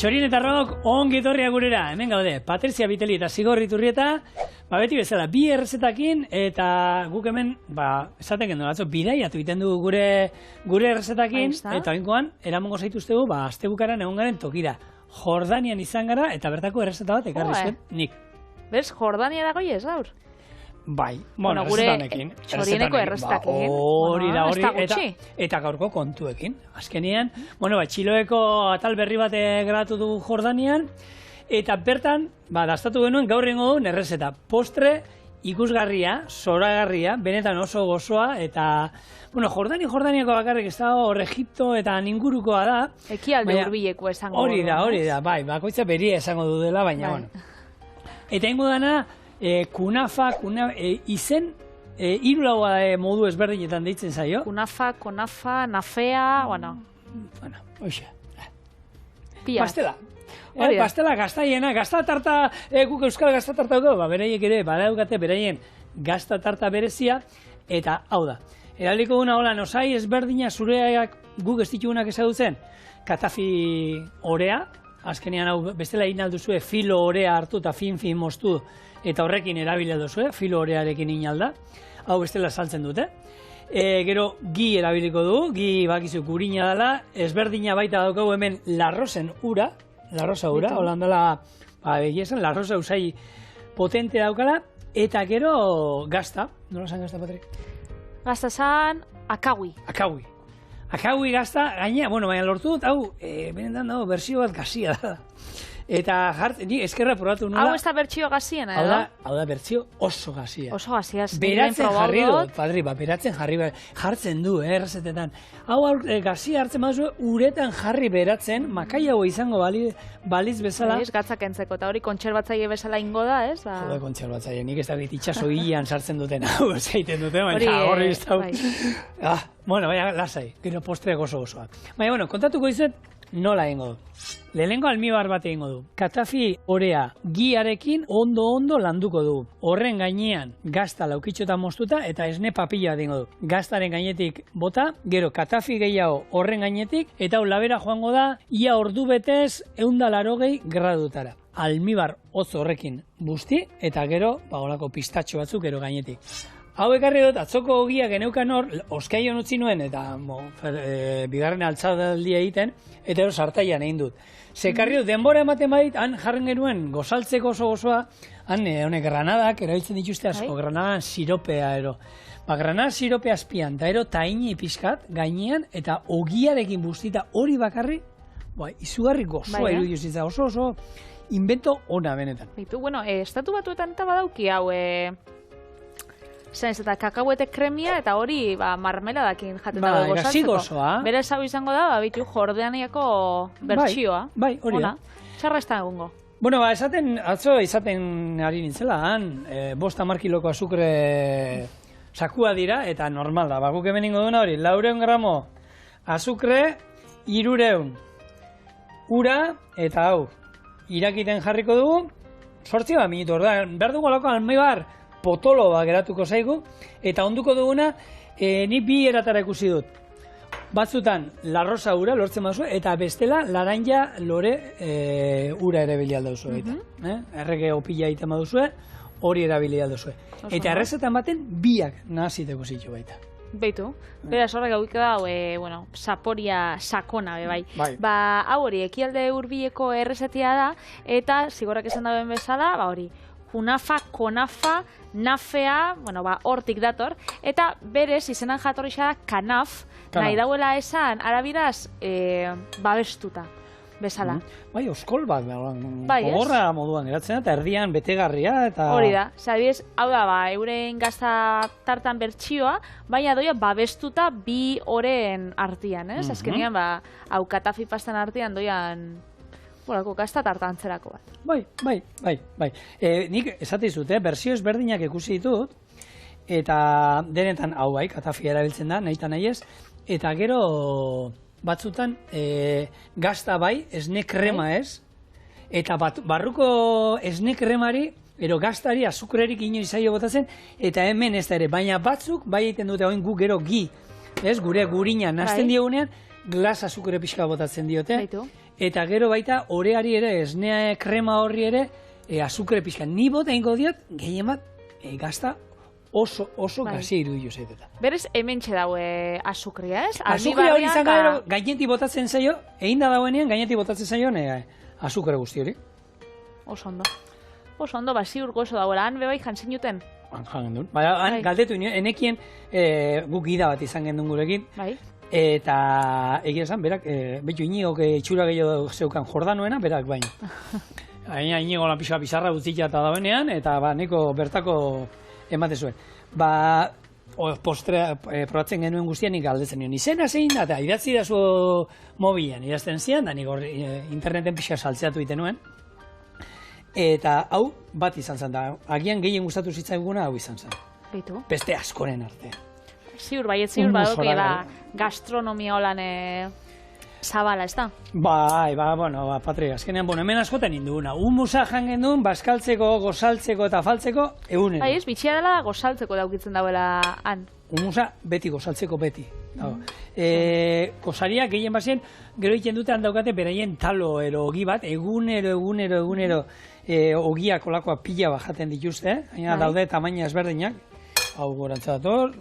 Txorienetarrok ongi etorria gurera, hemen gaude, Patrizia Biteli eta Zigor Iturrieta, beti bezala, bi errezetakin, eta guk hemen, esaten gendu, atzo, bidaiatu egiten du gure errezetakin, eta oinkoan, eramongo zaituztegu, astebukaran egon garen tokira. Jordanian izan gara, eta bertako errezeta bat ekarri zuen nik. Bez, Jordania dago ez, gaur? Bai, bueno, errezetanekin. Txorieneko errezetakin. Hori da, eta gaurko kontuekin. Azkenean, Txiloeko atal berri bat grabatu dugu Jordanian, eta bertan, dastatu genuen gaur egingo duen errezeta. Postre ikusgarria, zoragarria, benetan oso gozoa, eta, Jordaniako bakarrik ez da hor Egipto eta ningurukoa da. Ekialde hurbileko esango. Hori da, bakoitza beria esango du dela, baina, Eta ingo dana, kunafa, izen, irulagoa modu ezberdinetan deitzen zaio. Kunafa, nafea, Oixe. Pastela. Pastela gaztaiena, gaztatarta, guk euskal gaztatarta dugu, beraiek ere, badaukate beraien gaztatarta berezia, eta hau da. Eraliko duna hola, nosai ezberdina zureak guk ez ditugunak ezagutzen, katafi orea, azkenean hau bestela egin alduzue filo orea hartu eta fin moztu eta horrekin erabile duzue, filo orearekin inalda, hau bestela saltzen dute. Gero gi erabiliko du, gi bakizu gurina dela, ezberdina baita daukagu hemen larrosen ura, hola handela, egiesan, larrosa usai potente daukala, eta gero gazta, nola zan gazta, Patrik? Gazta zan, akaui. Akaui gazta, gaina, baina lortu dut, hau, benetan dago, berzio bat gazia da. Eta ni eskerra probatu nula. Hau ez da bertzio gaziena, edo? Hau da bertzio oso gazia. Oso gazia. Beratzen jarri dut, Padri, beratzen jartzen du, errezetetan. Hau gazia hartzen baduzu, uretan jarri beratzen, makai hau izango baliz bezala. Ez, gatzak entzeko, eta hori kontserbatzaile bezala ingo da, ez? Jode kontserbatzaile, nik ez da itxaso hilean sartzen duten, hau zaiten dute, baina horri ez da. Baina, lasai, gero postre gozoak. Baina, kontatuko izet, nola egingo du. Lehenengo almibar bat egingo du. Katafi orea giarekin ondo landuko du. Horren gainean gazta laukitxotan moztuta eta esne papilla bat egingo du. Gaztaren gainetik bota, gero katafi gehiago horren gainetik, eta labera joango da ia ordu betez 180 gradutara. Almibar hotz horrekin busti, eta gero, holako pistatxo batzuk gero gainetik. Hau ekarri dut, atzoko ogia geneukan hor, oskaion utzi nuen, eta bigarren altzaldia egiten, eta ero sartaian egin dut. Zekarri dut, denbora ematen badit, han jarren genuen gozaltzeko oso gozoa, han honek granadak, erabiltzen dituzte asko, granadan siropea ero. Granada siropea azpian, eta ero taini pizkat gainean, eta ogiarekin bustita hori bakarri, izugarri gozoa irudizitza, oso invento ona benetan. Estatu batuetan eta badauki hau, Zenez, eta kakauete kremia, eta hori marmeladakin jaten dago gozatzeko. Bere hau izango da, bitu Jordaniako bertsioa. Bai, hori da. Txarra ez da egungo. Atzo izaten ari nintzela, han, 5-10 kiloko azukre sakua dira, eta normal da. Guk hemen ingo duna hori, 400 gramo azukre, 300 ura, eta hau, irakiten jarriko dugu, 8 minutu, behar dugu alako almibar, potolo geratuko zaigu, eta onduko duguna, ni bi eratara ikusi dut. Batzutan, larrosa ura lortzen baduzu, eta bestela, laranja lore ura erabili aldauzue. Errege opila egiten baduzue, hori erabili aldauzue. Eta errezetan baten, biak nahaziteko zitu baita. Beitu, beraz horrek gauk da, saporia sakona, bai. Hau hori, ekialde hurbileko errezetia da, eta zigorrak esan daben bezala, hori, kunafa, konafa, nafea, hortik dator, eta berez izenan jatorrixa da kanaf, nahi dauela esan, arabiraz, babestuta, bezala. Oskol bat, gogorra moduan geratzen, eta erdian betegarria, eta... Hori da, zabiez, hau da, euren gazta tartan bertsioa, baina doia babestuta bi oren artian, ez? Azkenean, hau katafi pastan artian doian... gazta tartantzerako bat. Bai. Nik esatizut, berzio ezberdinak ikusi ditut, eta denetan hau katafi erabiltzen da, nahi eta nahi ez, eta gero batzutan gazta esne krema ez, eta barruko esne kremari, gaztari azukrerik inoiz zaio botatzen, eta hemen ez da ere, baina batzuk bai egiten dute hain guk gero gi, gure gurina nazten diogunean, glas azukre pixka botatzen diote, eta gero baita oreari ere, esnea krema horri ere, azukre pixka. Ni bota ingo diot, gehien bat, gazta oso gazi irudio zaiteta. Berez, hemen daue azukria, ez? Azukria hori izan gero, gaineti botatzen zaio, egin da dauenean, gaineti botatzen zaio, azukre guzti hori. Oso ondo. Oso ondo, ziur gozo dauela, han bebai jantzen juten? Jangen duen. Baina, galdetu, enekien guk gida bat izan gendun gurekin. Bai. Eta egia esan, berak, betu Inigo itxura gehiago zeukan Jordanoena, berak baina. Inigo lan pixoa bizarra utzita eta dauenean, eta neko bertako emate zuen. Postrea probatzen genuen guztian nik galdetzen nion. Izena zein da, eta idatzi da zu mobilean, idazten zian, da nik interneten pixka saltzeatu iten nuen. Eta hau bat izan zen, da agian gehien gustatu zitzaiguna hau izan zen. Beitu? Beste askoren arte. Ziur badoki gastronomia holan zabala, ez da? Patria, azkenean, hemen askotan induguna. Humusa jangen duen, baskaltzeko, gozaltzeko eta faltzeko, egunero. Bai ez, bitxia dela gozaltzeko daukitzen dauela han. Humusa beti, gozaltzeko beti. Gozariak gehien bazien, gero egiten dute handaukate beraien talo ero ogi bat, egunero, ogiak olakoa pila bat jaten dituzte, daude tamaina ezberdinak, hau gorantza dator,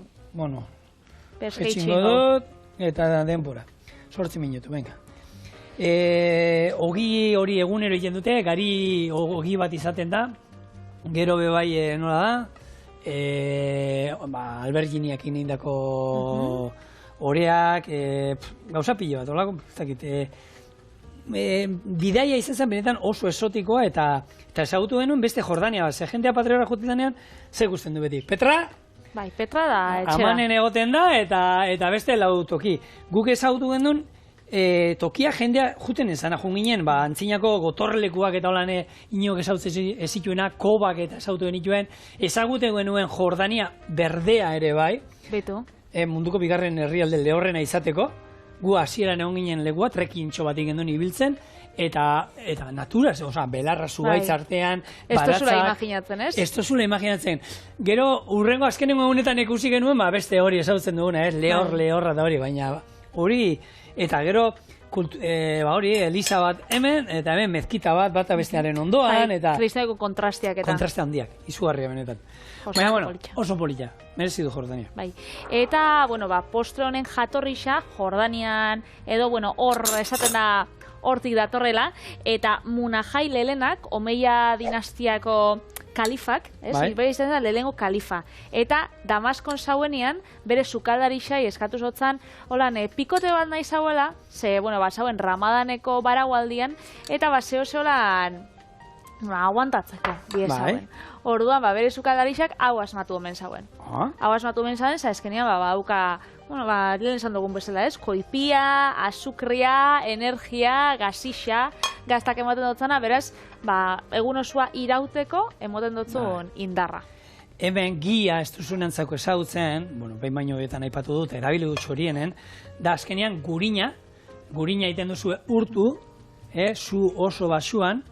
etxingo dut, eta denbora. 8 minutu, venga. Ogi hori egunero egiten dute, gari ogi bat izaten da, gero bebai nola da, alberginiak inindako oreak, gauza pilo bat, olako, ez dakit, bidaia izan zen benetan oso esotikoa eta ezagutu genuen beste Jordania bat, ze jentea Patreora jutetan ze gusten du beti. Petra? Bai, Petra da etxera. Amanen egoten da eta beste lau toki. Guk ezagutu genuen tokia jendea juten ezana junginen, antzinako gotorlekuak eta holan inok ezagutzen ezituena, kobak eta ezagutu genituen, ezaguten genuen Jordania berdea ere bai. Betu. Munduko bigarren herrialde lehorrena izateko, gu hasieran egon ginen lekua, trekintxo bat egin duen ibiltzen, eta naturaz, belarra zubaitz artean, baratzak... Ez tozula imaginatzen, ez? Ez tozula imaginatzen. Gero, urrengo azkenengo egunetan ikusi genuen, beste hori ezagutzen duguna, lehorra da hori, baina hori, eta gero, Eliza bat hemen, eta hemen mezkita bat, bata bestearen ondoan, eta... Kristaiko kontrasteak eta... Kontraste handiak, izugarria benetan. Baina, oso polita, merezi du Jordania. Bai, eta, postre honen jatorrixa, Jordanian, edo, hor esaten da, hortik datorrela, eta Munahai Lelenak, Omeia dinastiako kalifak, bere izan da lehengo kalifa. Eta Damaskon zauenean, bere sukaldarixa eskatu zotzan, holan, pikote bat nahi zauela, ze, zauen Ramadaneko baragualdian, eta zeholan, aguantatzeko, bide zauen. Orduan, bere sukaldarixak hau asmatu omen zauen. Hau asmatu omen zauen, eskenean, bauka, lehen esan dugun bezala ez, koipia, azukria, energia, gazixa, gaztak ematen dutzana, beraz, egun osoa irauteko emoten dutzun indarra. Hemen gia ez duzunantzako ezagutzen, behin baino betan aipatu dut, erabili dut txorienen, da azkenean gurina egiten duzu urtu, zu oso basuan,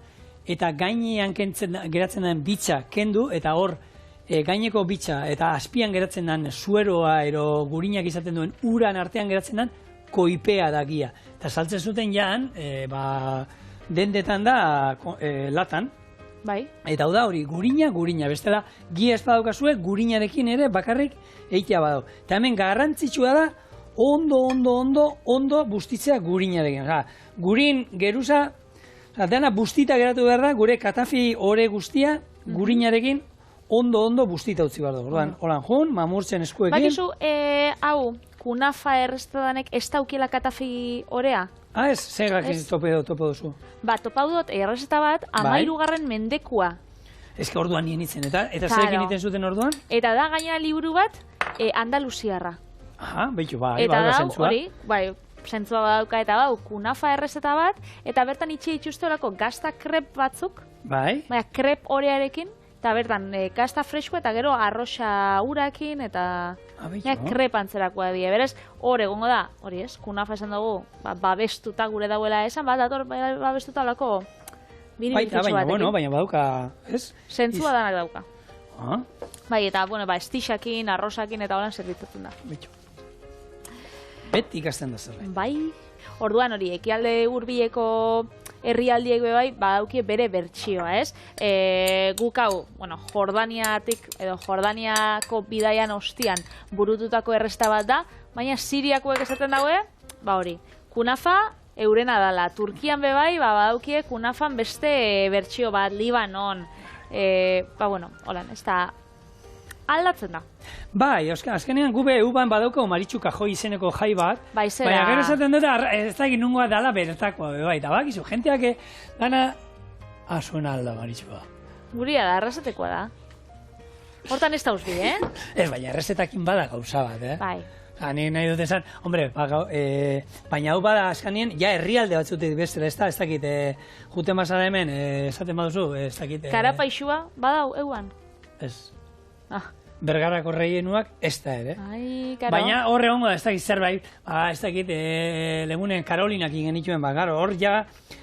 eta gainean geratzen den bitxa kendu, eta hor gaineko bitxa eta azpian geratzen den zueroa ero gurinak izaten duen uran artean geratzen den koipea da gia. Eta saltzen zuten jaan, dendetan da latan. Bai. Eta hau da hori, gurina, bestela gia ez badaukazue, gurinarekin ere bakarrik eitea badau. Eta hemen garrantzitsua da, ondo bustitzea gurinarekin. Gurin geruza, dena bustita geratu behar da, gure katafi ore guztia gurinarekin ondo bustita utzi behar du. Holan joan, mamurtzen eskuekin. Bakizu, hau, kunafa errestadanek ez daukiela katafi orea? Ez, zegak topo duzu. Topau dut, errezeta bat, 13. mendekua. Ez que orduan nien itzen, eta zerekin iten zuten orduan? Eta da gaina liburu bat, Andaluziarra. Aha, behitu, zentzua. Bai, zentzua badauka eta kunafa errezeta bat, eta bertan itxe dituzte horako gazta krep batzuk, krep orearekin, eta bertan gazta fresko eta gero arroxa urakin eta krep antzerakoa die. Berez, hor egongo da, hori ez, kunafa esan dugu, babestuta gure dauela esan, dator babestuta olako biribitutxo batekin. Baina badauka, ez? Zentzua danak dauka. Bai, eta, estixakin, arrosakin eta holan zerbitzatzen da. Beti ikasten da zerren. Bai. Orduan hori, ekialde hurbileko herrialdiek bai, badaukie bere bertsioa, ez? Guk hau, Jordaniatik, edo Jordaniako bidaian ostian burututako erresta bat da, baina Siriakoek esaten daue, hori, kunafa eurena dala. Turkian bai, badaukie kunafan beste bertsio bat, Libanon, holan, ez da, aldatzen da. Bai, azkenean gube uban badauko Maritxu Kajoi izeneko jai bat, baina gero esaten dut, ez da egin nungoa dala bertakoa, bai, eta bakizu, jenteak gana asuena alda Maritxua. Guria da, errezetekoa da. Hortan ez da uzbi, Ez, baina errezetakin bada gauza bat, Bai. Ni nahi dut esan, hombre, baina hau bada azkanien, ja herrialde batzutik bestela, ez dakit, jute mazara hemen, esaten baduzu, ez dakit... Karapaixua, badau, euan? Ez. Bergarako reienuak ez da ere. Ai, karo. Baina horre hongo da, ez dakit zerbait, ez dakit, legunen Karolinak ingenituen, hor ja,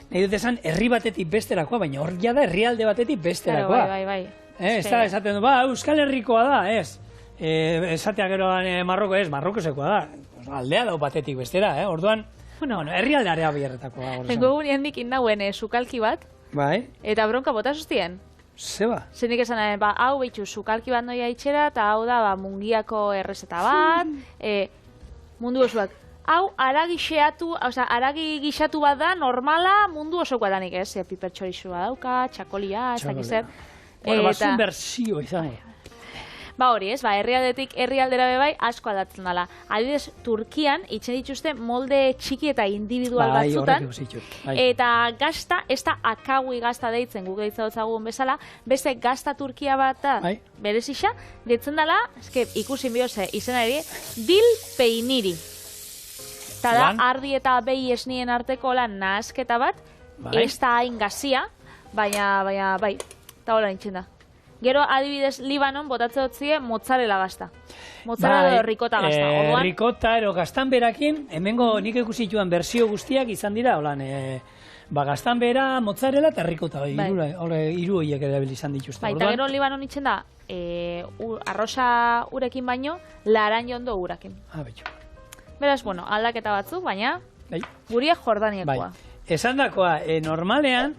nahi dut esan, herri batetik besterakoa, baina hor ja da herrialde batetik besterakoa. Bai. Ez da, esaten du, Euskal Herrikoa da, ez. Esatea gero Marroko ez, Marrokosekoa da. Aldea dau batetik bestera, orduan, herrialdearea bierretakoa. Tengo egun hendik indauen sukalki bat, eta bronka bota sustien. Zeba? Zenik esan, hau behitxu, sukalki bat noia itxera, eta hau da mungiako errezeta bat, mundu osoak. Hau, aragi gixatu bat da, normala mundu osokoa danik, ez? Pipertxorizua dauka, txakolia, ez dakiz zer. Bazun berzio izan. Hori ez, herrialdetik herrialdera bai asko aldatzen dela. Adibidez, Turkian itxen dituzte molde txiki eta individual batzutan. Eta gazta, ez da akagui gazta deitzen, guk deitza dutzagun bezala, beste gazta Turkia bat da, berezisa, deitzen dela, ikusin bioze, izena ere, dil peiniri. Eta da, ardi eta behi esnien arteko lan nahasketa bat, ez da hain gazia, baina bai, eta hola nintzen da. Gero, adibidez, Libanon botatze dutzie mozzarella gazta. Mozzarella edo rikota gazta. Rikota, ero gaztan berakin, hemengo nik ikusituan berzio guztiak izan dira, holan, gaztan bera, mozzarella eta rikota, hiru horiek erabil izan dituzte. Eta gero Libanon itzen da, arroza urekin baino, laran jondo urakin. Beraz, aldaketa batzuk, baina guria Jordaniakoa. Esan dakoa, normalean,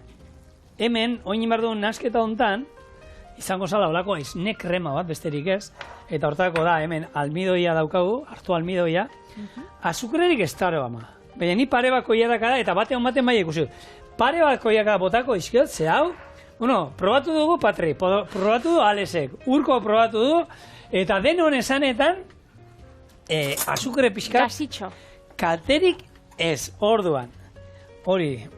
hemen, oin bardun nasketa hontan, izango zala olako esne krema bat, besterik ez, eta hortako da, hemen almidoia daukagu, hartu almidoia, azukrerik ez dara ama. Baina ni pare bat koiadaka da, eta batean bai ikusi. Pare bat koiadaka botako izkiot, ze hau, probatu dugu Patri, probatu du Alesek, Urko probatu du, eta den honen esanetan, azukre pixkat, kalterik ez, orduan. Hori,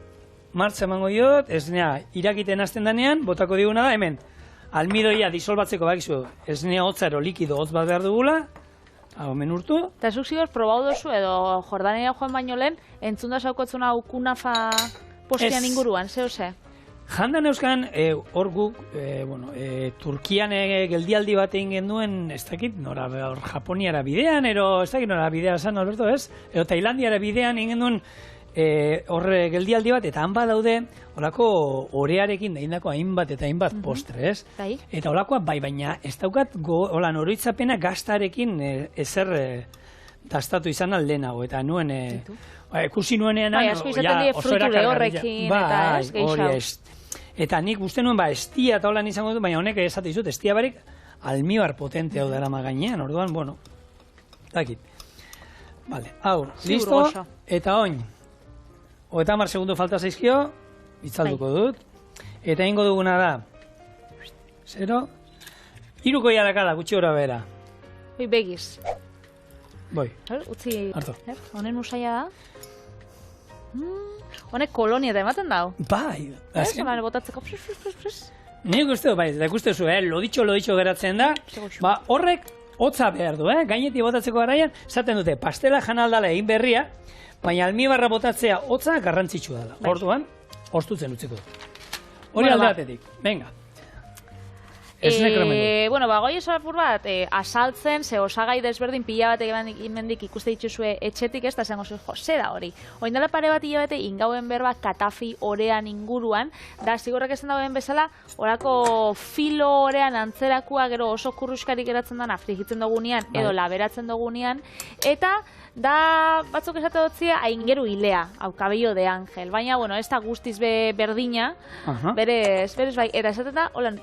martza emango diot, esnea irakiten hasten danean, botako diguna da, hemen, almidoia disolbatzeko bakizu, esnea hotzaro likido hotz bat behar dugula, hau menurtu. Eta zuk zigoz, probau dozu edo Jordania joan baino lehen, entzunda saukotzen hau kunafa postian inguruan, zeo ze? Jandan euskan, hor guk, Turkian geldialdi bat egin genduen, ez dakit, nora Japoniara bidean, ero ez dakit nora bidea zan, Alberto, ez? Ero Tailandiara bidean egin genduen, horre geldialdi bat, eta han badaude horako orearekin daindako hainbat eta hainbat postre, ez? Eta holakoa baina ez daukat oroitzapena gaztarekin ezer dastatu izan aldenago, eta nuen ikusi nuenean asko izaten die frutu lehorrekin eta ez, gehiago. Eta nik uste nuen estia eta holan izango dut, baina honek esate izut, estia barik almibar potente hau dara gainean, orduan, dakit. Vale, hau, listo, eta oin. 30 segundo falta zaizkio, itzalduko dut. Eta ingo duguna da, 0, 3 koiadakala, gutxi gora bera. Begiz. Boi. Utzi, honen usaila da. Honek kolonia da ematen dau. Bai. Honen botatzeko. Nik uste du, bai, da ikuste zu, loditxo geratzen da. Horrek, hotza behar du, gainetik botatzeko garaian, zaten dute, pastela janaldala egin berria, baina almibarra botatzea hotza garrantzitsua dela. Orduan, hostutzen utziko. Hori aldatetik. Venga. esne kremelu. Bueno, goi esapur bat, asaltzen, ze osagai desberdin pila bat egimendik ikuste dituzue etxetik, ez da zengo zuen, ze da hori. Oindala pare bat hilabete ingauen berba katafi orean inguruan, da zigorrak esan dagoen bezala, orako filo orean antzerakua gero oso kurruskarik geratzen dana frigitzen dugunean, edo laberatzen dugunean, eta da batzuk esate dutzia aingeru hilea, hau kabello de ángel, baina, bueno, ez da guztiz berdina, berez bai, eta esaten da, holan,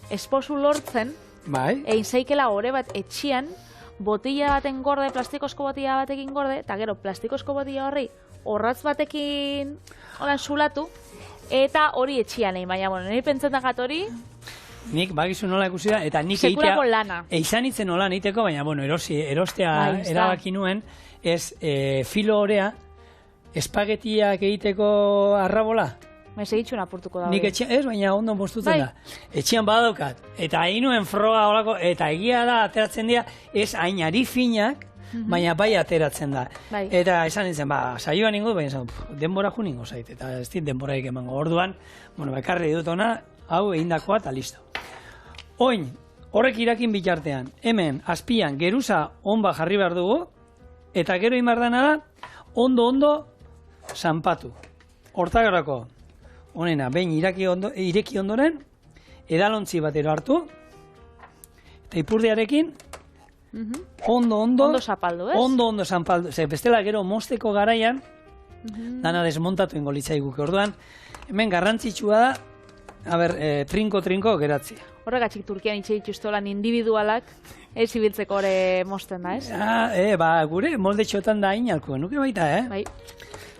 esposu lortzen, egin zeikela ore bat etxian, botila baten gorde, plastikozko botila batekin gorde, eta gero plastikozko botila horri horratz batekin holan zulatu, eta hori etxian egin, baina, bueno, nire pentsetan hori, nik bagizu nola ikusi da, eta nik izan itzen nola niteko, baina, bueno, erostea erabaki nuen, ez filo orea, espagetiak egiteko arrabola. Mese itxun apurtuko da. Nik etxean, ez, baina ondo moztutzen da. Etxean badaukat, eta hain nuen froga olako, eta egia da, ateratzen dira, ez hainari finak, baina bai ateratzen da. Eta esan nintzen, saioan ingo, baina denbora ju ningo zait, eta ez dit denboraik emango. Orduan, bueno, bekarri dut ona, hau egindakoa eta listo. Oin, horrek irakin bitartean, hemen, azpian, geruza onba jarri behar dugu, eta gero imardana da, ondo zanpatu. Hortagarako, honena, behin ireki ondoren, edalontzi batero hartu, eta ipurdiarekin, ondo zapaldu, ez? Ondo zapaldu, ze bestela gero mosteko garaian, dana desmontatu ingo litzaiguke. Orduan, hemen garrantzitsua da, trinko geratzea. Horregatik Turkian itxe dituztolan individualak, ez ibiltzeko hori mosten da, ez? Gure molde txotan da inalko, nuke baita, Bai.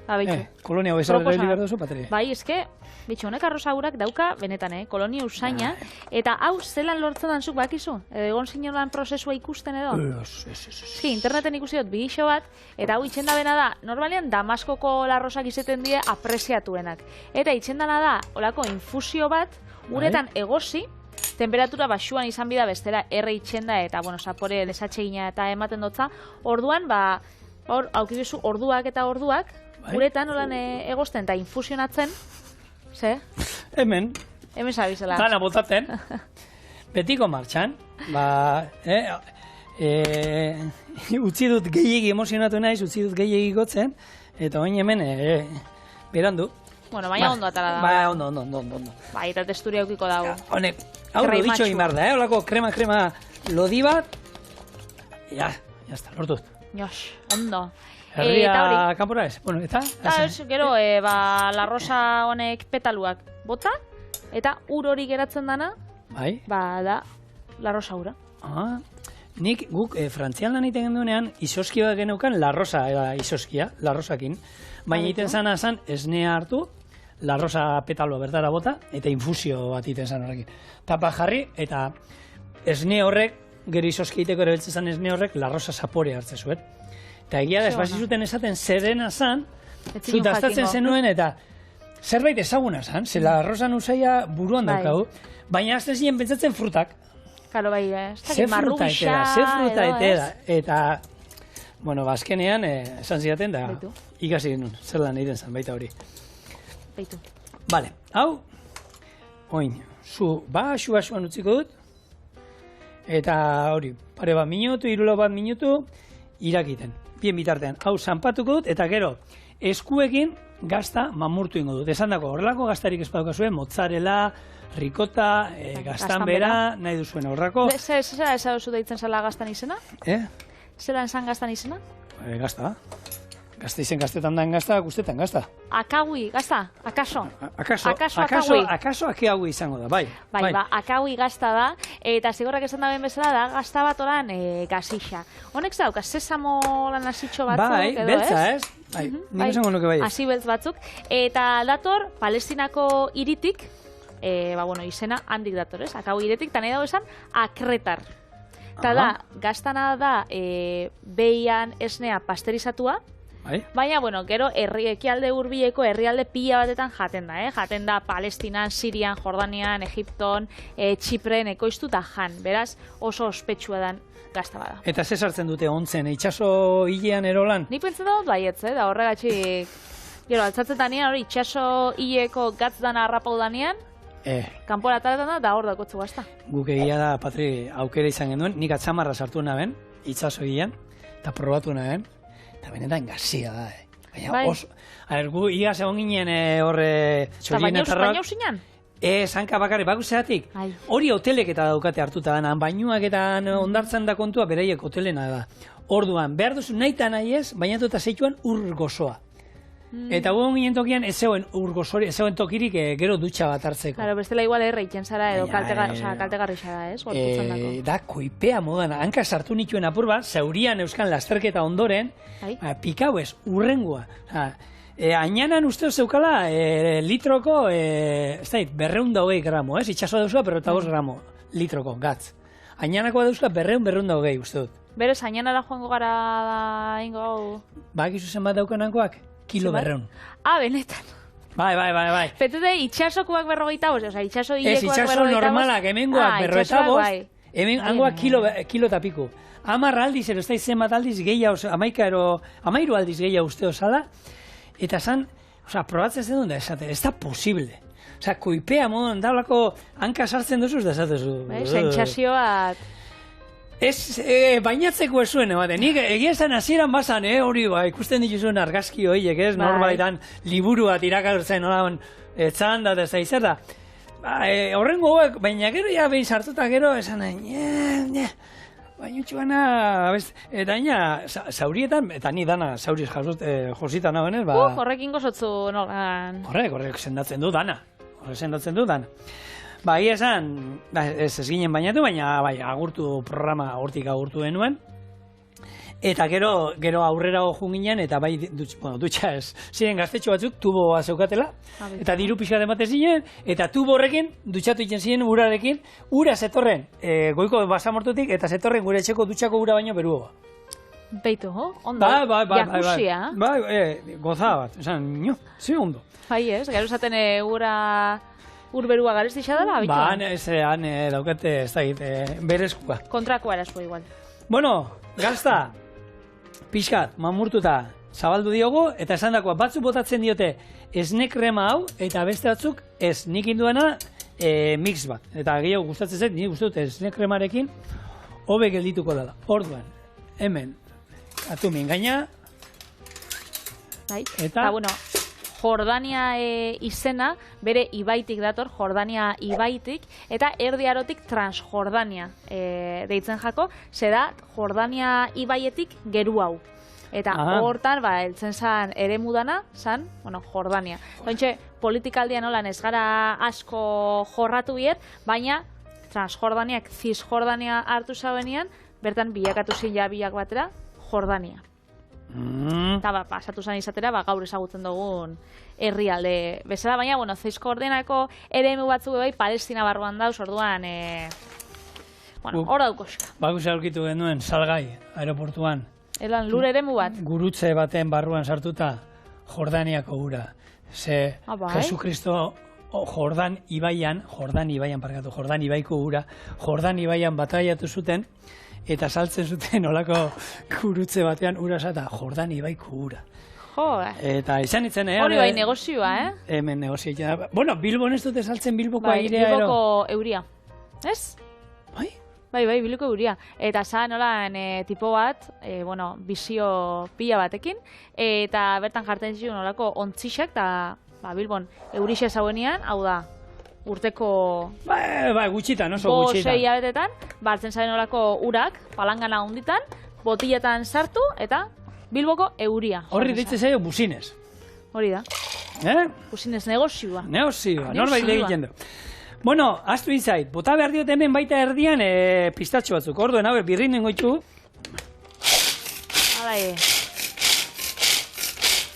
Baitu. Kolonia hau ezarri behar duzu, Patria. Bai, eske, bitxo, honek arrozagurak dauka, benetan, kolonia usaina, eta hau zelan lortzen danzuk bakizu? Egon zinean prozesua ikusten edo? Interneten ikusi dut bidixo bat, eta hau itxenda bena da, normalean Damaskoko larrosak izeten die apreziatuenak. Eta itxendana da, olako infusio bat, uretan egosi, temperatura basuan izan bida bestera erre itxenda, eta, bueno, zapore desatxegina eta ematen dutza, orduan, hor, aukibizu orduak eta orduak, uretan olan egosten eta infusionatzen, ze? Hemen zabizela. Dana botaten. Betiko martxan, utzi dut gehiegi emozionatu naiz, utzi dut gehiegi gotzen, eta oin hemen berandu. Bueno, baina ondo atara da. Ondo. Bai, eta testuria eukiko dago. Honek, hau loditxo egin behar da, holako krema lodi bat, jazta, lortut. Jos, ondo. Herria kanpora ez? Bueno, eta? Gero, larrosa honek petaluak bota, eta ur hori geratzen dana, da larrosa ura. Nik guk Frantzian lan egiten genduenean isoskia geneukan larrosa isoskia, larrosakin. Baina egiten zana zan esnea hartu, larrosa petaloa bertara bota, eta infusio bat egiten zan horrekin. Tapa jarri, eta esne horrek, gero isoskia egiteko erabiltzen zan esne horrek, larrosa zapore hartzen zuen. Eta egia da, espasi zuten esaten zerena zan, zutaztatzen zenuen, eta zerbait ezaguna zan, ze larrosan usaia buruan daukau, baina azten ziren pentsatzen frutak. Kalo bai, ze fruta etera, eta, bueno, bazkenean, esan zidaten, da, ikasi genuen, zer lan egiten zan, baita hori. Baitu. Bale, hau, oin, basuan utziko dut, eta hori, pare bat minutu, irulo bat minutu, irakiten. Bien bitartean, hau zanpatuko dut, eta gero, eskuekin gazta mamurtu ingo dut. Esan dako, horrelako gaztarik ez badukazuen, mozzarella, ricota, gaztan bera, nahi duzuen horrako. Zera ez duzu deitzen zela gaztan izena? Zela esan gaztan izena? Gazta. Gazta izen gaztetan daen gazta, guztetan gazta. Akaui, gazta, akaso. Akaso akaui izango da, bai. Bai, akaui gazta da, eta zigorrak esan da ben bezala da, gazta bat oran gazixa. Honek zauka, sesamo lan asitxo batzuk, bai, edo ez? Beltza, ez? Bai, nik esango nuke bai. Asi beltz batzuk. Eta dator, Palestinako iritik, izena handik dator, ez? Akaui iritik, eta nahi dago esan, akretar. Eta da, gaztana da, behian esnea pasterizatua, baina, gero ekialde hurbileko herrialde pila batetan jaten da, jaten da Palestinan, Sirian, Jordanian, Egipton, Txipren, ekoiztu eta jan, beraz oso ospetsua dan gazta bada. Eta ze sartzen dute ontzen, itxaso hilean erolan? Nik pentsa dut baietz, da horregatxik, gero, altzatzen danean hori itxaso hileko gatz dana harrapau danean, Kanpora ataretan da hor dakotzu gazta. Guk egia da, Patri, aukera izan genuen, nik atzamarra sartu naben, itsasoian, eta probatu naben, eta benetan gazia da, Baina oso... gu igaz egon ginen horre txorienetarrak... Baina usinan? Zanka bakarri, baku zeatik. Hori hotelek eta daukate hartuta dana, bainuak eta ondartzen da kontua, beraiek hotelena da. Orduan, behar duzu nahi eta nahi ez, baina eta zeituan ur gozoa. Eta gu ginen tokian ez zegoen ur gozori, ez zegoen tokirik gero dutxa bat hartzeko. Claro, bestela igual erreitzen zara edo kaltegarri zara, ez? Da, koipea modan, hanka sartu nituen apur bat, zaurian euskan lasterketa ondoren, pikau ez, urrengoa. Ainanan usteo zeukala litroko, ez da, 220 gramo, ez? Itxasoa dauzua, 55 gramo litroko, gatz. Ainanakoa dauzua 220 uste dut. Berez, ainanara joango gara da ingo hau? Ba, gizu zenbat daukanankoak? Kilo 200. Benetan. Bai. Petute, itxasokoak 45, oza, itxaso hilekoak 45. Ez, itxaso normalak, hemengoak 45, hemen hangoak kilo eta piku. 10 aldiz, ez da zenbat aldiz gehiago, 13 aldiz gehiago uste osala, eta zan, probatzen zen duen da esate, ez da posible. Koipea moduen daulako hanka sartzen duzuz da esatezu. Sentsazio bat... Ez, bainatzeko ez zuen, nik egia esan hasieran bazan, hori ikusten dituzuen argazki horiek, ez, norbaitan liburu bat irakatzen, nola, etzan da, ez da izar da. Horrengo hauek, baina gero ja behin sartuta gero, esan nahi, bainutxu gana, eta ina, zaurietan, eta ni dana zauriz josita nagoen, ez, ba... Horrekin gozotzu nolan... Horrek sendatzen du dana, Ba, egia esan, ez ginen bainatu, baina agurtu programa hortik agurtu denuen. Eta gero aurrera joan ginen, eta bai, dutxa ez, ziren gaztetxo batzuk tuboa zeukatela, eta diru pixka ematen ziren, eta tubo horrekin, dutxatu itzen ziren urarekin, ura zetorren, goiko basamortutik, eta zetorren gure etxeko dutxako ura baino berugoa. Beitu, ondo? Jakusia? Goza bat, esan, zi ondo. Bai ez, gero esaten ura... Urberua garez dixadala, bitu? Han daukate, ez da egite, berezkoa. Kontrakoa erazua igual. Bueno, gazta, pixkat, mamurtuta, zabaldu diogu, eta esan dakoa, batzuk botatzen diote esne krema hau, eta beste batzuk ez, nik induena mix bat. Eta gehiago gustatzen zait, nik uste dut esne kremarekin, hobe geldituko dela. Orduan, hemen, atumin gaina, eta, bueno, Jordania izena, bere ibaitik dator, Jordania ibaitik, eta erdi arotik Transjordania deitzen jako, zera Jordania ibaietik geru hau. Eta hortan, eltzen zan ere mudana, zan, Jordania. Dontxe, politikaldian holan ez gara asko jorratu biet, baina Transjordaniak Cisjordania hartu zauenian, bertan bilakatu zila bilak batera, Jordania. Eta pasatu zan izatera, gaur ezagutzen dugun herrialde bezala, baina, Cisjordianako eremu batzuk bai Palestina barruan dauz, orduan, hor daukoska. Bakuze aurkitu genuen, Salgai, aeroportuan. Elan, lur eremu bat? Gurutze baten barruan sartuta, Jordaniako ura. Ze, Jesukristo Jordan ibaiko ura, Jordan ibaian bataiatu zuten, eta saltzen zuten olako gurutze batean ura zata, Jordan ibaiko ura. Eta izan itzen, hori bai negozioa, Hemen negozioa. Bueno, Bilbon ez dute saltzen Bilboko airea, Bilboko euria. Ez? Bai? Bai, Bilboko euria. Eta zan, tipo bat, bizio pila batekin, eta bertan jartzen zituen olako ontzixak, eta Bilbon eurixe zauenian, hau da, urteko... gutxitan, oso gutxitan. 5-6 abetetan, hartzen zaren olako urak, palangana hunditan, botiletan sartu, eta Bilboko euria. Horri ditze zaio businez. Hori da. Businez negozioa. Norbait egiten du. Bueno, astu inzait, bota behar diot hemen baita erdian pistatxo batzuk. Orduen, hau, birrin nengoitzu. Hala,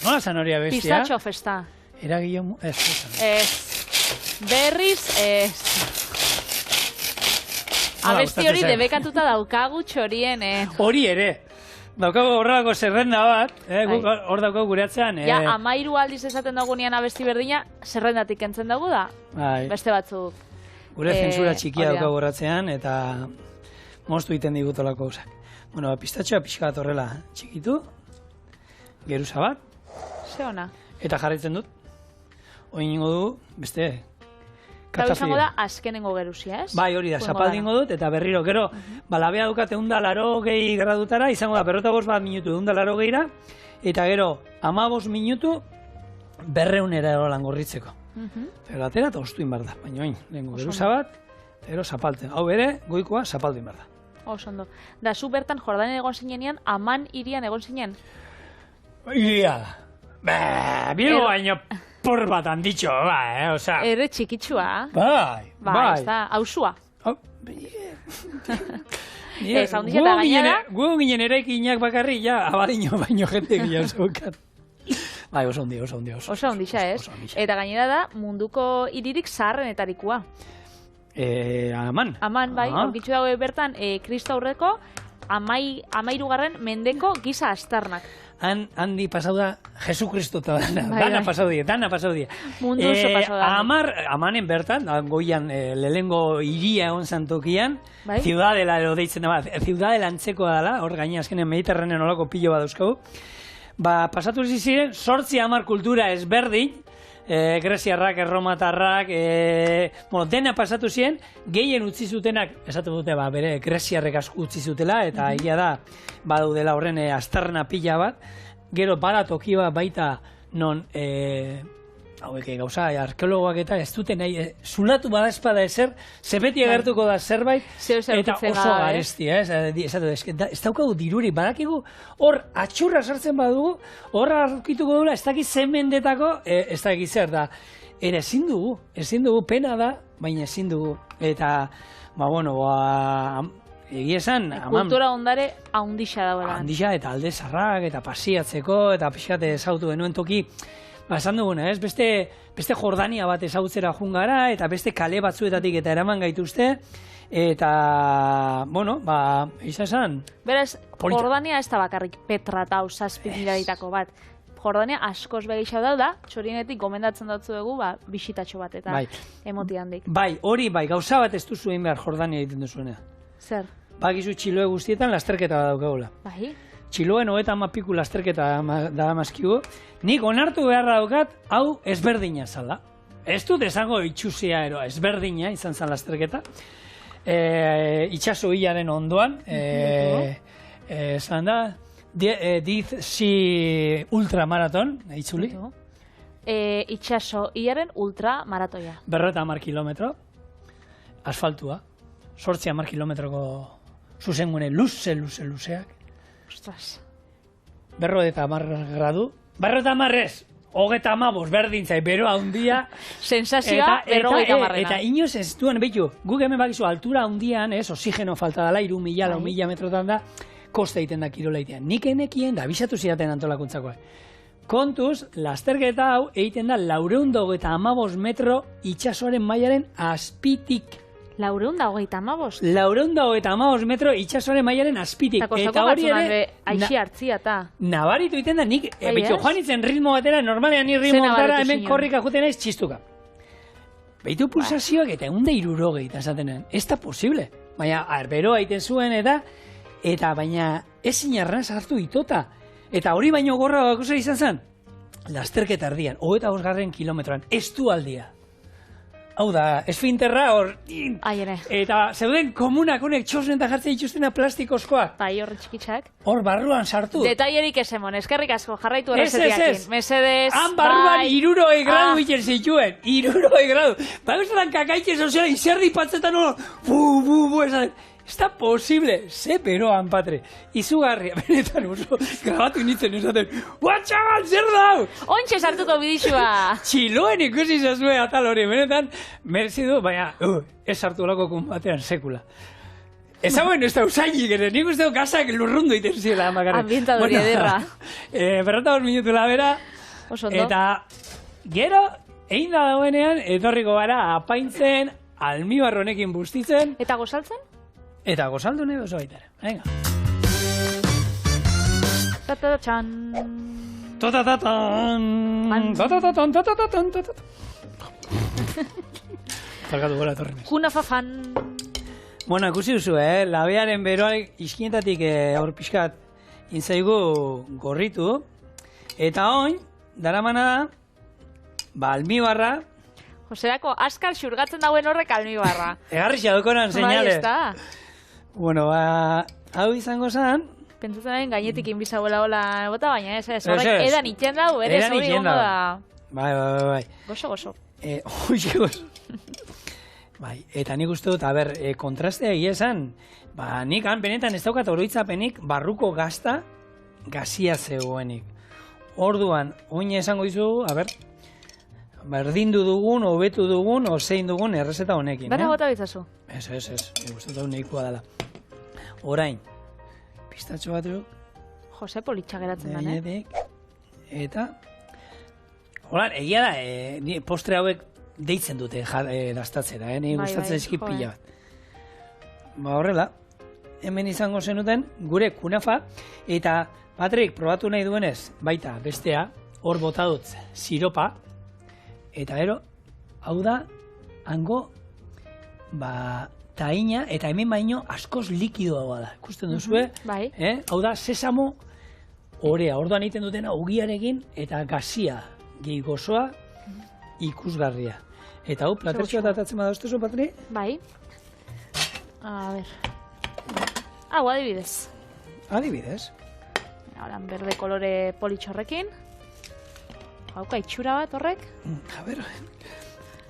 nola zan hori abestia? Pistatxo festa. Eragio mu... Berriz, abesti hori debekatuta daukagu txorien, Hori ere. Daukago horrelako zerrenda bat, hor daukago gure atzean. Ja, 13 aldiz esaten dagoenean abesti berdina, zerrendatik entzen dago da, beste batzuk. Gure zentsura txikia daukago horratzean, eta moztu egiten digutolako gauzak. Bueno, pistatxoa pixka bat horrela txikitu, geruza bat. Ze ona. Eta jarraitzen dut. Oin ingo du, beste, Gau izango da azkenengo geruzia, ez? Bai, hori da, zapaldingo dut, eta berriro, gero, labea dukate 180 gradutara, izango da, 41 minutu 180ra, eta gero, 15 minutu 200 erolan gorritzeko. Pero atera eta ostuin behar da, baina oin, lehenko geruza bat, gero zapaltzen. Hau bere, goikoa zapaldin behar da. Osondo. Da, zu bertan Jordanian egon zinean, Aman irian egon zinen? Ia da. Bilbo baino por bat handitxo, oza. Ere txikitsua. Bai. Ez da, hausua. Gu ginen eraikinak bakarri, ja, abadino baino jente gila zaukat. Bai, oso ondi. Oso ondixa, ez? Eta gainera da, munduko hiririk zaharrenetarikoa. Aman. Aman, bai, orkitzu dago bertan, Kristo aurreko, 13. mendeko giza astarnak. Handi pasau da, Jesu Kristo eta dana pasau die. Mundu oso pasau da. Amanen bertan, goian lehengo iria egon zantokian, Ciudadela edo deitzen da, Ciudadela antzekoa dela, hor gaina azkenen Mediterranean olako pilo bat dauzkagu. Pasatu ziren, 8-10 kultura ezberdin, greziarrak, erromatarrak, dena pasatu ziren, gehien utzi zutenak, esatu dute, bere greziarrek asko utzi zutela, eta egia da, badaudela horren aztarna pila bat, gero bada toki bat baita non, hauek gauza, arkeologoak eta ez dute nahi, zulatu bada espada ezer, zebeti agertuko da zerbait, eta oso garesti, ez daukagu diruri, badakigu, hor atxurra sartzen badugu, hor arkituko dugula, ez dakit zen mendetako, ez dakit zer da, ere ezin dugu, pena da, baina ezin dugu, eta, egia esan... Kultura ondare haundixa dagoela. Haundixa, eta alde zarrak, eta pasiatzeko, eta pixkate ezautu genuen toki, esan duguna, ez? Beste Jordania bat ezautzera jungara, eta beste kale batzuetatik eta eraman gaituzte, eta, esan... Beraz, Jordania ez da bakarrik Petra eta zazpimiraritako bat. Jordania askoz begixau dauda, txorienetik gomendatzen dutzu dugu, bisitatxo bat eta emoti handik. Bai, hori bai, gauza bat ez duzu egin behar Jordania egiten duzuena. Zer? Bakizu Txiloe guztietan lasterketa daukagula. Bai? Txiloen 30 piku lasterketa da mazkigu, nik onartu beharra daukat, hau ezberdina zala. Ez dut esango itxusia ero, ezberdina izan zan lasterketa. Itxaso hilaren ondoan, esan da, Dizzi ultramaraton, itzuli. Itxaso hilaren ultramaratoia. 50 kilometro, asfaltua, 8 kilometroko zuzengune luzeak. Ostras. 50 gradu. 50 ez, 35 berdin zai, bero handia. Sensazioa, 50. Eta inoz ez duen, behitu, guk hemen bakizu altura handian, oxigeno falta dela, 3.000, 4.000 metrotan da, kosta egiten da kirola. Nik enekien da, abisatu zidaten antolakuntzakoa. Kontuz, lasterketa hau egiten da 415 metro itxasoaren mailaren azpitik. 415? 415 metro itxasoaren mailaren azpitik. Eta hori ere... Aixi hartzia eta... Nabaritu egiten da, nik, betxo joan itzen ritmo batera, normalean ni ritmo batera, hemen korrika juten naiz txistuka. Behitu pulsazioak eta 160 eta esaten, ez da posible. Baina, beroa egiten zuen eta baina ezin arranaz hartu itota. Eta hori baino gorra bakosa izan zen, lasterketa erdian, 25 kilometroan, ez du aldia. Hau da, esfinterra hor, eta zeuden komunak honek txosnen eta jartzen dituztena plastikozkoak. Bai, horre txikitsak. Hor barruan sartu. Detaillerik ez emon, eskerrik asko, jarraitu errezetiakin. Mesedez, han barruan 200 gradu iten zituen, 200 gradu. Bagoetan kakaitzen soziala, izerdi patzetan hor, esaten. Ez da posible, ze beroan, patre. Izugarria, benetan oso, grabatu nintzen esaten, txabal, zer dau? Ontxe sartuko bidixua. Txiloen ikusi zazue atal hori, benetan, merezi du, baina, ez sartu lako kumbatean sekula. Ez hauen ez da usainik ere, nik uste du gasak lurrundu iten zila. Ambientadori ederra. 45 minutu labera, eta gero, egin da dauenean, etorriko gara apaintzen, almibarronekin bustitzen. Eta gozaltzen? Eta gozaldu nahi oso baita ere. Venga. Ta-ta-ta-txan. Ta-ta-ta-tan. Ta-ta-ta-tan, ta-ta-ta-tan, ta-ta-ta. Parkatu gola etorrenez. Kunafafan. Bueno, ikusi duzu, labearen beroak iskietatik aur pixkat intzaigu gorritu. Eta oin, daramana da, almibarra, Joserako, askar xurgatzen dauen horrek almibarra. Egarrixa dokonan seinale. Bai, Bueno, hau izango zen. Pentsatzen nahi, gainetik inbizabuela hola bota, baina ez, horrek edan itxen dau, ere hori gongo da. Bai. Gozo. Gozo. Bai, eta nik uste dut, kontrastea egia esan, nik benetan ez daukat oroitzapenik barruko gazia zegoenik. Orduan, oin esango dizugu, berdindu dugun, hobetu dugun, ozein dugun errezeta honekin. Bera bota bitzazu? Ez, nik uste dut nahikoa dela. Orain, pistatxo batzuk. Jose politxa geratzen da, Eta, horan, egia da, postre hauek deitzen dute dastatzera, nire gustatzen eskip pila bat. Horrela, hemen izango zenuten gure kunafa, eta Patrik probatu nahi duenez, baita bestea, hor bota dut siropa, eta hau da, hango, taina, eta hemen baino askoz likidoa da. Ikusten duzue, hau da, sesamo orea, orduan egiten dutena ogiarekin, eta gazia gehi gozoa ikusgarria. Eta hau, platertxoa datatzen badauztezu, Patri? Bai. A ber. Hau, adibidez. Adibidez. Horan, berde kolore politxorrekin. Hauka, itxura bat horrek. A ber,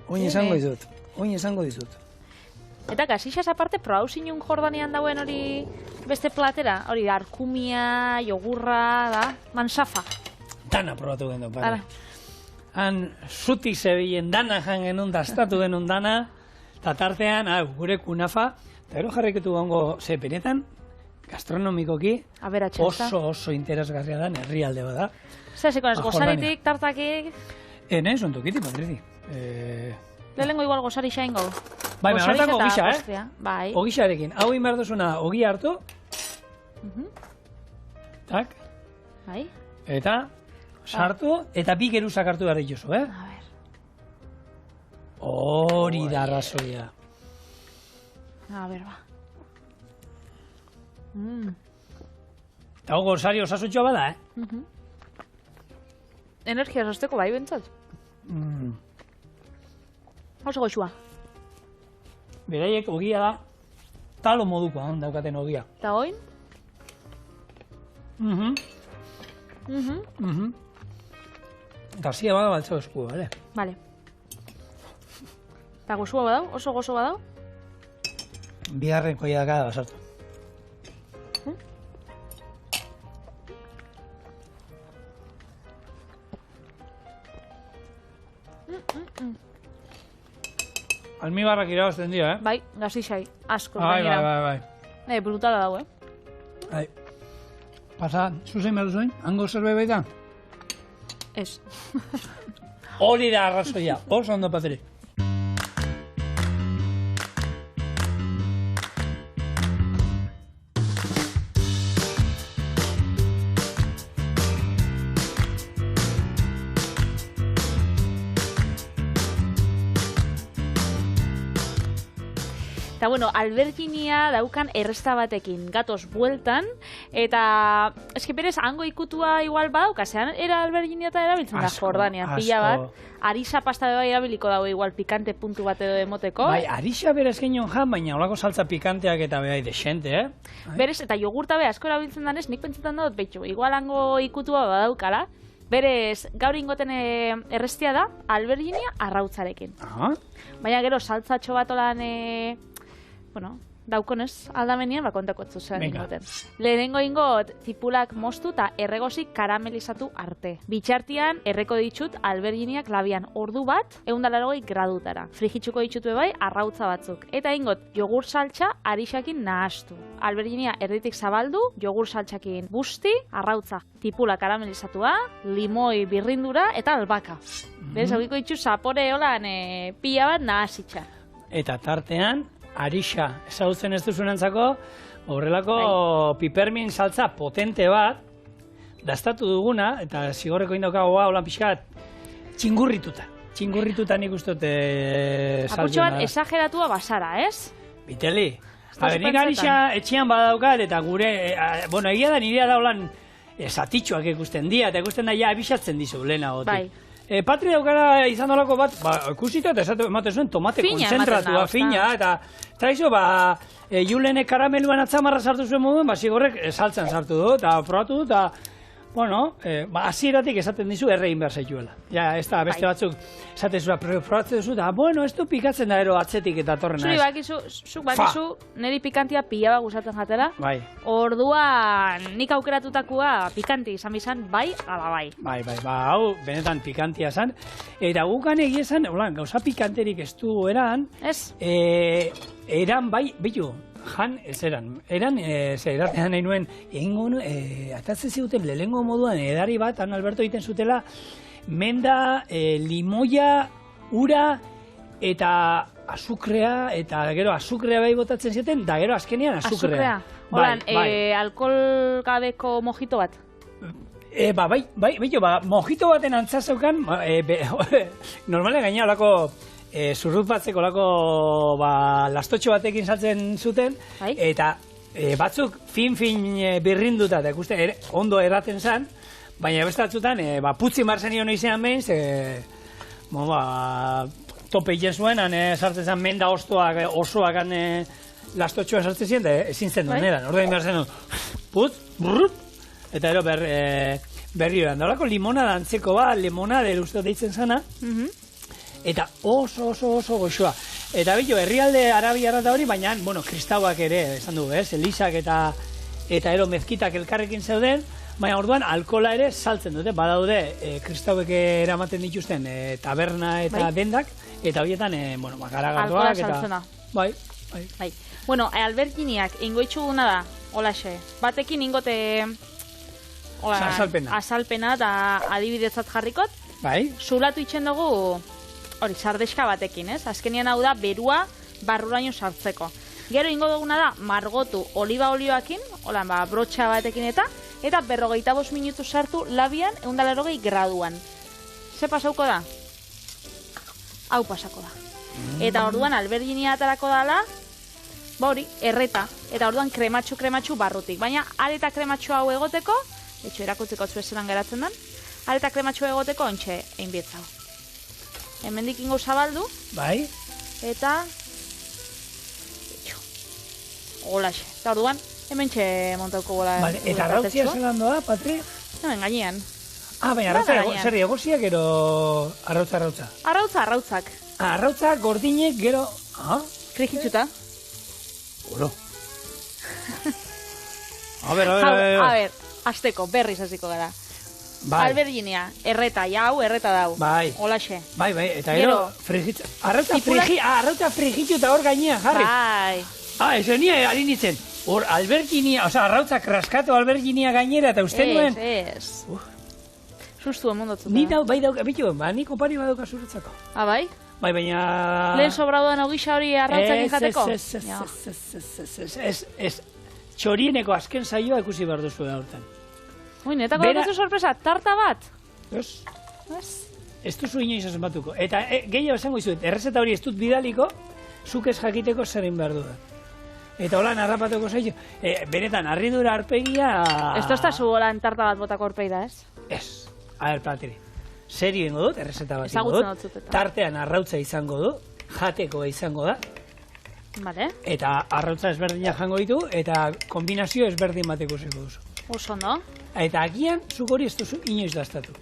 oin esango dizut. Eta gasixas aparte, probau zinun Jordanian dauen hori beste platera? Hori, arkumia, jogurra, da, mansafa. Dana probatu gendu, Patri. Han zutik zebilen dana jan genuen, dastatu genuen dana, eta tartean, gure kunafa, eta jarriketu gongo, benetan, gastronomikoki, oso interesgarria da, herrialde bada. Zer, ez gozaritik, tartakik? Nahi zontukiti, Patriti. Lehenengo igual gozari xaingo. Bai, horretako ogisa, Bai. Ogisarekin, hau inbar duzuna, ogia hartu. Tak. Bai. Eta sartu, eta bi geruzak hartu behar dituzu, A ber. Hori da arrazoia. A ber, ba. Eta hau gozari osasutxoa bada, Energia sosteko bai bentzat. Oso goxua. Beraiek ogia da, talo moduko daukaten ogia. Eta oin? Gazia bada baltzau esku, bale? Bale. Eta gozua badau? Oso gozo badau? Bigarren koia daka da basartu. Almibarrak irabazten dio, Bai, gazixai, asko. Bai. Brutala dago, Bai. Pasa, zuzen behar zuen, hango zerbait baita? Ez. Hori da arrazoia, oso ondo, Patri. Eta bueno, alberginia daukan erresta batekin gatoz bueltan, eta eski berez hango ikutua igual badauka, zean era alberginia eta erabiltzen da Jordanian, pila bat, arisa pasta bai erabiliko dago igual pikante puntu bat edo emoteko. Bai, arisa berez genion jan, baina holako saltza pikanteak eta behai desente, Berez, eta jogurta be asko erabiltzen danez, nik pentsetan dut, betxo, igual hango ikutua badaukala, berez, gaur ingoten errestia da, alberginia arrautzarekin. Baina gero, saltzatxo bat olan, daukonez aldamenian, kontako etzu zean ingoten. Lehenengo ingot, tipulak moztu eta erregozik karamelizatu arte. Bitxartian, erreko ditut alberginiak labian ordu bat, 180 gradutara. Frigitzuko ditut bai, arrautza batzuk. Eta ingot, jogur saltxa arixakin nahastu. Alberginia erditik zabaldu, jogur saltxakin busti, arrautza. Tipula karamelizatua, limoi birrindura eta albaka. Berez, haukiko ditut zapore holan pila bat nahasitxa. Eta tartean, arixa ezagutzen ez duzunentzako, horrelako pipermin saltza potente bat, dastatu duguna, eta zigorreko indaukago holan pixkat, txingurrituta nik ustot saltzen. Apurtxo bat, esageratua basara, ez? Biteli, nik arixa etxean badaukat, eta gure, egia da nirea da holan zatitxoak ikusten dira, eta ikusten da ja abisatzen dizu lehenagotik. Patri daukara izan dolako bat, ikusita eta ematen zuen tomate kontzentratua, fina, eta iso, Julenek karameluan atzamarra sartu zuen moduen, zigorrek saltzan sartu du, eta probatu du, eta bueno, hasieratik esaten dizu errein behar zaituela. Ja, ez da, beste batzuk esaten zura probatzen duzu, eta bueno, ez du pikatzen da ero atzetik eta torrena ez. Zuk bakizu, niri pikantia pila bat gustatzen jatela. Bai. Orduan, nik aukeratutakoa pikanti izan bizan, bai, ala bai. Bai, hau, benetan pikantia zan. Eta gukan egia esan, gauza pikanterik ez du eran. Ez? Eran, bai, bitu. Jan, ez eran. Eran, eratean nahi nuen, atatzen ziguten lehengo moduan edari bat, han Alberto egiten zutela, menda, limoia, ura, eta azukrea, eta gero azukrea bai botatzen zuten, da gero azkenean azukrea. Horan, alkohol gabeko mojito bat? Mojito baten antzazeukan, normalen gaina olako, zurrut batzeko lako lastotxo batekin saltzen zuten, eta batzuk fin birrinduta, eta ikusten ondo eraten zan, baina beste batzutan putzi marzenio noizean behin, tope iten zuen, sartzen zan menda osoak lastotxoa sartzen ziren, eta ezin zen duen eran, ordein behar zen putz, brrrt, eta ero berri eran. Daulako limonada antzeko limonada uste deitzen zana, eta oso goxoa. Eta bilo, herrialde arabiarra da hori, baina, kristauak ere, esan du, elisak eta ero mezkitak elkarrekin zeuden, baina orduan alkola ere saltzen dute, badaude kristauek eramaten dituzten taberna eta dendak, eta horietan, garagardoak eta... Alkola saltzena. Bai. Bueno, alberginiak ingoitxu guna da, holaxe, batekin ingote... Azalpena eta adibidetzat jarrikot. Bai. Zulatu itxen dugu... Hori, sardeska batekin, ez? Azkenian hau da, berua barruraino sartzeko. Gero ingo duguna da, margotu oliba olioakin, brotxa batekin eta 45 minutu sartu labian 180 graduan. Ze pasauko da? Hau pasako da. Eta orduan alberginia atarako dala, hori, erreta. Eta orduan krematxu barrutik. Baina, areta krematxu hau egoteko, erakutzeko zuezeran geratzen den, areta krematxu egoteko ontxe egin bietzau. Hemendik ingo zabaldu. Bai. Eta... Holaxe. Eta orduan, hemen txe montauko gola... Vale, eta arrautzia zelan doa, Patri? Hemen gainean. Baina zer egoziak gero arrautza? Arrautzak. Arrautzak gordinek gero... Frijitzuta. Oro. A ber, azteko, berriz hasiko gara. Alberginia, erreta, hau erreta dau. Bai. Holaxe. Bai, eta gero frigitza. Arrauta frigitzu eta hor gainean, jarri. Bai. Eso nia alinitzen. Hor alberginia, arrautza kraskatu alberginia gainera, eta uste nuen... Ez. Sustu emondotzu. Ni bai dauka, bitu, ni kopari badauka zuretzako. Bai? Bai, baina... Lehen sobraduan ogisa hori arrautzak izateko? Ez. Txorieneko azken saioa ikusi behar duzu da hortan. Ui, netako duzu sorpresa, tarta bat? Ez. Ez duzu inoiz esan batuko. Eta gehiago esango izuet, errezeta hori ez dut bidaliko, zuk ez jakiteko zerin behar du da. Eta holan harrapatuko zaitu. Benetan, harridura arpegia... Ez da zu holan tarta bat botako arpegia, ez? Ez. A ber, Patri. Serio ingo dut, errezeta bat ingo dut. Tartean arrautza izango du, jateko izango da. Vale. Eta arrautza ezberdinak jango ditu, eta kombinazio ezberdin bateko zeko duzu. Oso, no? Eta agian, zuk hori ez duzu inoiz daztatu.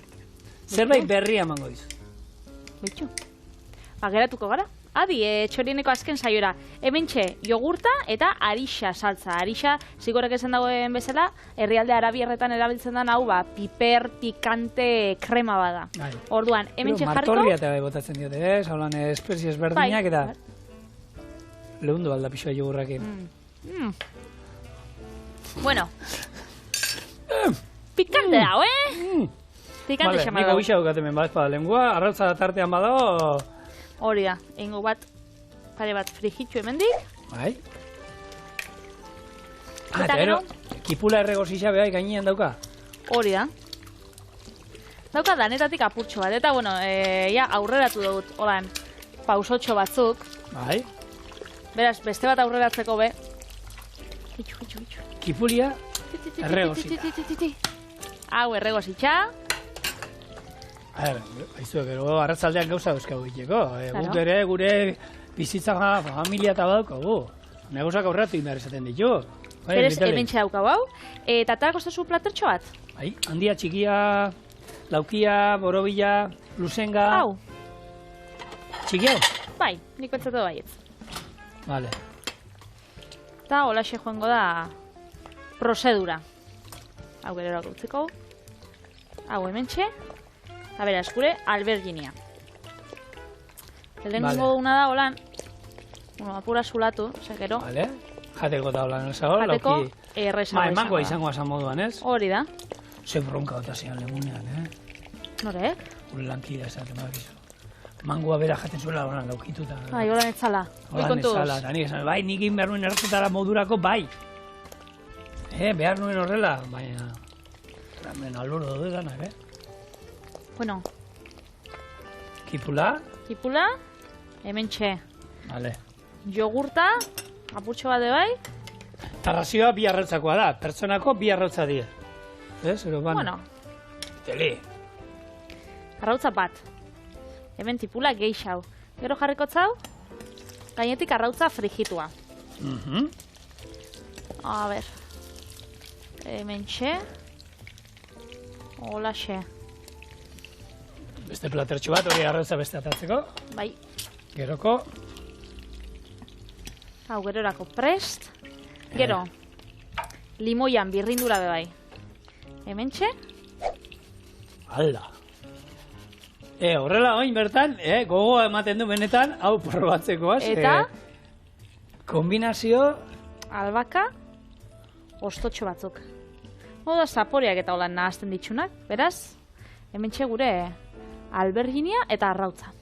Zerbait berria emango dizu. Bitxu. Geratuko gara. Adi, txorieneko azken saiora. Hementxe, jogurta eta arixa saltza. Arixa, zigorek esan dagoen bezala, herrialde arabiarretan erabiltzen den hau, piper, pikante, krema bada. Orduan, hementxe jarriko... Martorria eta botatzen diote, haulan espezie ezberdinak eta... Lehundu alda pixoa jogurrakin. Bueno. Pikante dago, Pikante xama dago. Nik abisa dukatemen bat espada lengua, arrautza tartean badago... Hori da, ingo bat, pare bat frijitxu hemendik. Bai. Eta gero, kipula erregozisa behai gainean dauka? Hori da. Dauka danetatik apurtxo bat, eta bueno, aurreratu dut, holan, pausotxo batzuk. Bai. Beraz, beste bat aurreratzeko be. Kipulia erregozita. Hau erregozitxa. Haizu, gero arratzaldean gauza euskau egiteko. Guk ere, gure bizitza familia eta badaukagu. Negozak aurratu indar esaten ditu. Berez, hementxe daukau hau. Eta eta kostazu platertxo bat? Bai, handia, txikia, laukia, borobila, luzenga... Hau. Txiki hau? Bai, nik pentsatu baietz. Vale. Eta holaxe joango da prozedura. Hau gero erako utziko. Hau hementxe. Eta bera, eskure, alberginia. Lehenengo duguna da, holan, apura zulatu, gero. Vale. Jateko da holan esagor, jateko errezago izango. Emangoa izango asan moduan, ez? Hori da. Ze bronka gota zian lemunean, Norek? Ule lankida esaten badakizu. Mangoa bera jaten zuela horan laukituta. Bai, holan etzala. Holan etzala, eta nik esan, bai, nik behar nuen errezetara modurako, bai. Behar nuen horrela, baina... Ramen alboro dode dana, Bueno. Kipula? Kipula, hementxe. Vale. Jogurta, apurtxo bat bai. Tarrazioa bi arrautzakoa da, pertsonako bi arrautza die. Ez, bueno. Teli. Arrautza bat. Hemen tipula geixau. Gero jarriko txau, gainetik arrautza frigitua. A ber. Hemen txe. Hola xe. Beste platertxo bat, hori arrautza beste atatzeko. Bai. Geroko. Hau, gerorako prest. Gero. Limoian birrindura bebai. Hemen txe. Alda. Horrela oin bertan, gogoa ematen du benetan, hau probatzekoaz. Eta? Kombinazio... Albaka, ostotxo batzuk. Oda zaporeak eta holan nahazten ditsunak, beraz, hemen txe gure alberginia eta arrautza.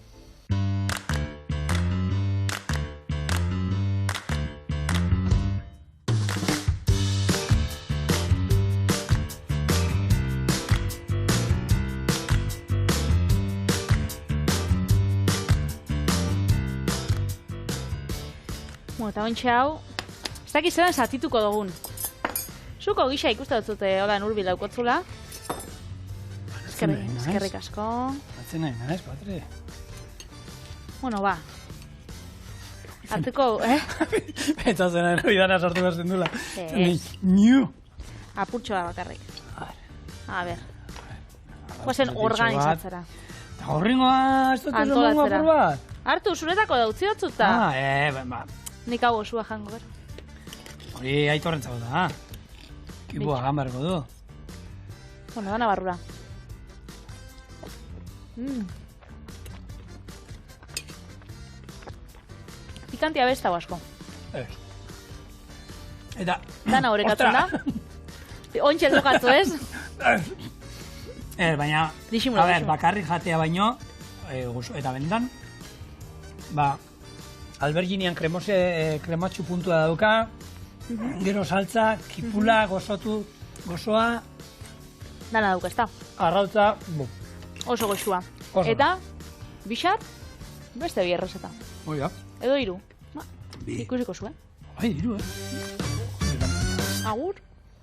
Eta ontsa hau, ez dakiz zelan zatituko dugun. Zuko gisa ikuste dutzute holan urbil daukotzula. Eskerrik asko. Batzen nahi, naiz, patre. Bueno, ba. Arteko, Eta zena eroidana sortu behar dula. Apurtxo bat bakarrik. A ber. Guazen organizatzera. Eta horrengoa, ez dut esan apur bat. Artu, zuretako dautzi batzuta. Ba. Nik hau osua jango, ber. Hori aitorrentzako da, Kipua gambarko du. Bueno, dana barrura. Pikantia besta asko. Eta... Dana horrekatzen da. Ontxe lokatzu ez? Baina... A ber, bakarri jatea baino, eta bendan, ba... Alberginian krematxu puntua dauka, gero saltza, kipula, gozoa... Dana dauka, ez da? Arrautza, oso goxua. Eta, bixar, beste bi errezeta. Oida. Edo hiru. Ikusiko zuen. Bai, hiru, Agur.